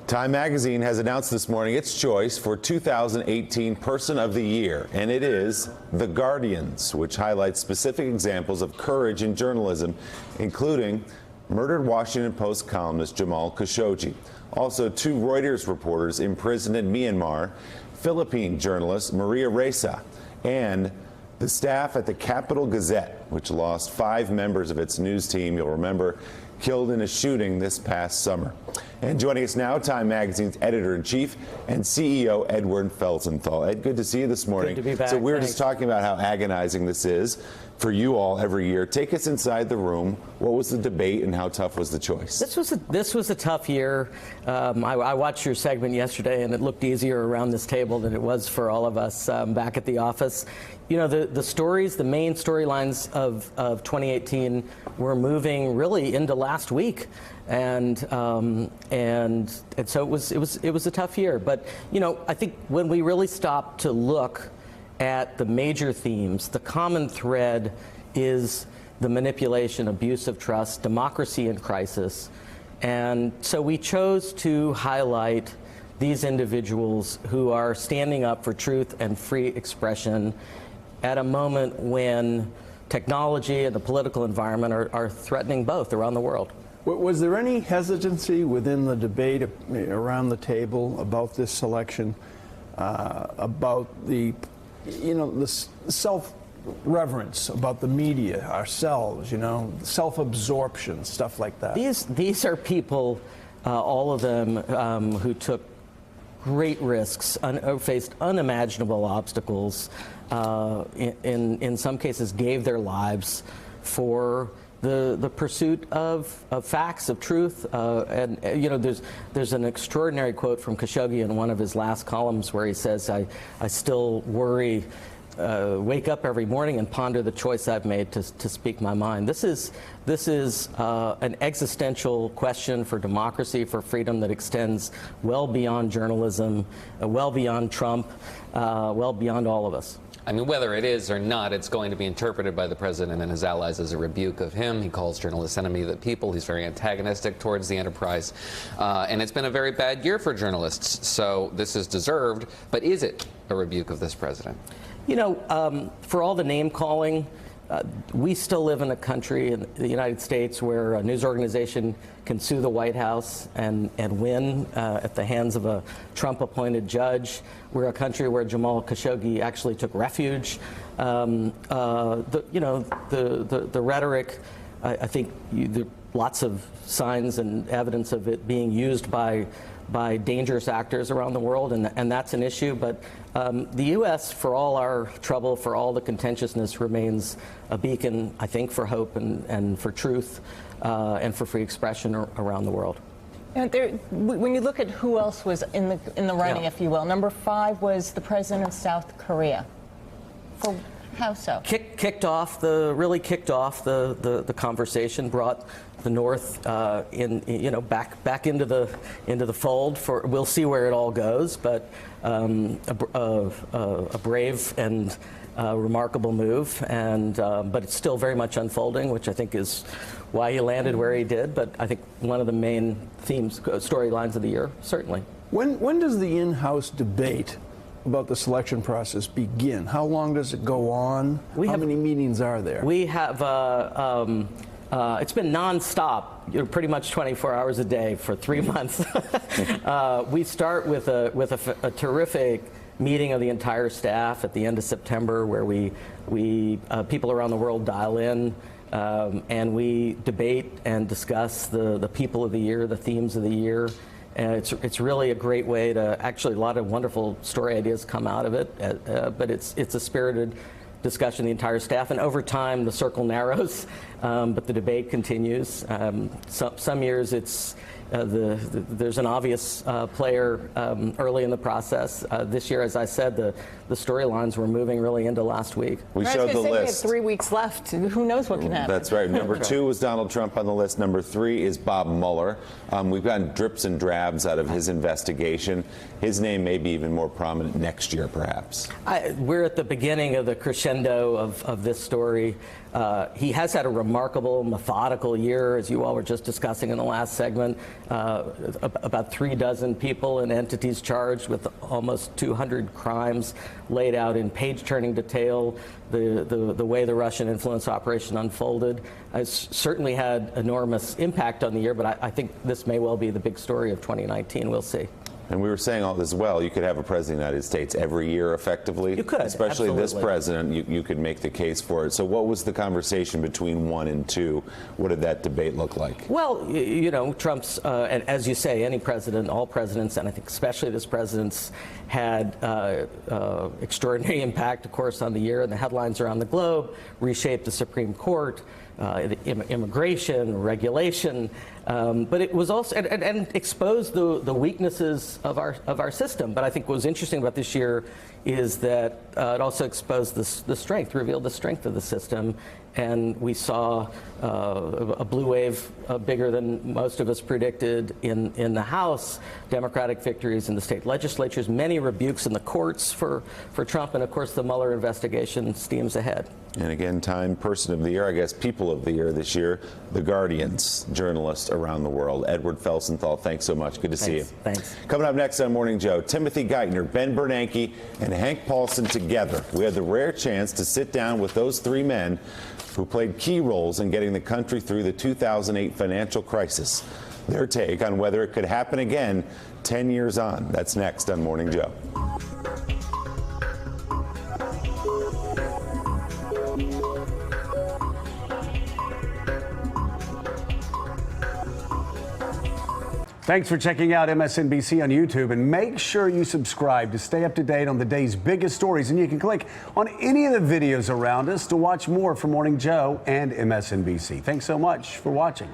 Time Magazine has announced this morning its choice for 2018 Person of the Year, and it is The Guardians, which highlights specific examples of courage in journalism, including murdered Washington Post columnist Jamal Khashoggi, also 2 Reuters reporters imprisoned in Myanmar, Philippine journalist Maria Ressa, and the staff at the Capital Gazette, which lost 5 members of its news team, you'll remember, killed in a shooting this past summer. And joining us now, Time Magazine's editor-in-chief and CEO, Edward Felsenthal. Ed, good to see you this morning. Good to be back. So we were Thanks. just talking about how agonizing this is for you all every year. Take us inside the room. What was the debate and how tough was the choice? This was a tough year. I watched your segment yesterday, and it looked easier around this table than it was for all of us back at the office. You know, the stories, the main storylines of 2018 were moving really into last week, and so it was a tough year. But you know, I think when we really stopped to look at the major themes, the common thread is the manipulation, abuse of trust, democracy in crisis. And so we chose to highlight these individuals who are standing up for truth and free expression at a moment when technology and the political environment are threatening both around the world. Was there any hesitancy within the debate around the table about this selection, about the self-reverence about the media, ourselves, self-absorption, stuff like that? These are people, all of them, who took great risks, faced unimaginable obstacles, in some cases gave their lives for the pursuit of facts, of truth, and you know, there's an extraordinary quote from Khashoggi in one of his last columns where he says, I still worry, wake up every morning and ponder the choice I've made to speak my mind. This is an existential question for democracy, for freedom that extends well beyond journalism, well beyond Trump, well beyond all of us. I mean, whether it is or not, it's going to be interpreted by the president and his allies as a rebuke of him. He calls journalists enemy of the people. He's very antagonistic towards the enterprise. And it's been a very bad year for journalists. So this is deserved. But is it a rebuke of this president? You know, for all the name calling, we still live in a country, in the United States, where a news organization can sue the White House and win at the hands of a Trump-appointed judge. We're a country where Jamal Khashoggi actually took refuge. The rhetoric, I think there are lots of signs and evidence of it being used by dangerous actors around the world, and that's an issue. But the U.S., for all our trouble, for all the contentiousness, remains a beacon, I think, for hope and for truth and for free expression around the world. When you look at who else was in the running, Yeah. if you will, number 5 was the president of South Korea. How so? Kicked off the conversation, brought the North back into the fold. We'll see where it all goes, but a brave and remarkable move, but it's still very much unfolding, which I think is why he landed where he did. But I think one of the main themes, storylines of the year, certainly. When does the in-house debate about the selection process begin? How long does it go on? How many meetings are there? We have, it's been nonstop, pretty much 24 hours a day for 3 months. We start with a terrific meeting of the entire staff at the end of September, where people around the world dial in, and we debate and discuss the people of the year, the themes of the year. And it's really a great way to, actually, a lot of wonderful story ideas come out of it, but it's a spirited discussion, the entire staff, and over time the circle narrows, but the debate continues. Some years there's an obvious player early in the process. This year, as I said, the storylines were moving really into last week. We showed the list. We have 3 weeks left. Who knows what can happen? That's right. Number 2 was Donald Trump on the list. Number 3 is Bob Mueller. We've gotten drips and drabs out of his investigation. His name may be even more prominent next year, perhaps. We're at the beginning of the crescendo of this story. He has had a remarkable, methodical year, as you all were just discussing in the last segment. About 36 people and entities charged with almost 200 crimes laid out in page-turning detail. The way the Russian influence operation unfolded has certainly had enormous impact on the year, but I think this may well be the big story of 2019. We'll see. And we were saying all this well, you could have a president of the United States every year effectively. You could, especially this absolutely. president, you could make the case for it. So what was the conversation between 1 and 2? What did that debate look like? Well, you know, Trump's, and as you say, any president, all presidents, and I think especially this president's had extraordinary impact, of course, on the year, and the headlines around the globe, reshaped the Supreme Court, immigration, regulation, but it was also and exposed the weaknesses of our system. But I think what was interesting about this year is that it also exposed the strength, revealed the strength of the system, and we saw a blue wave bigger than most of us predicted in the House, Democratic victories in the state legislatures, many rebukes in the courts for Trump, and of course the Mueller investigation steams ahead. And again, Time Person of the Year, I guess People of the Year this year, The Guardians, journalists around the world. Edward Felsenthal, thanks so much. Good to see you. Thanks. Coming up next on Morning Joe, Timothy Geithner, Ben Bernanke, and Hank Paulson together. We had the rare chance to sit down with those three men who played key roles in getting the country through the 2008 financial crisis. Their take on whether it could happen again 10 years on. That's next on Morning Joe. Thanks for checking out MSNBC on YouTube, and make sure you subscribe to stay up to date on the day's biggest stories. And you can click on any of the videos around us to watch more from Morning Joe and MSNBC. Thanks so much for watching.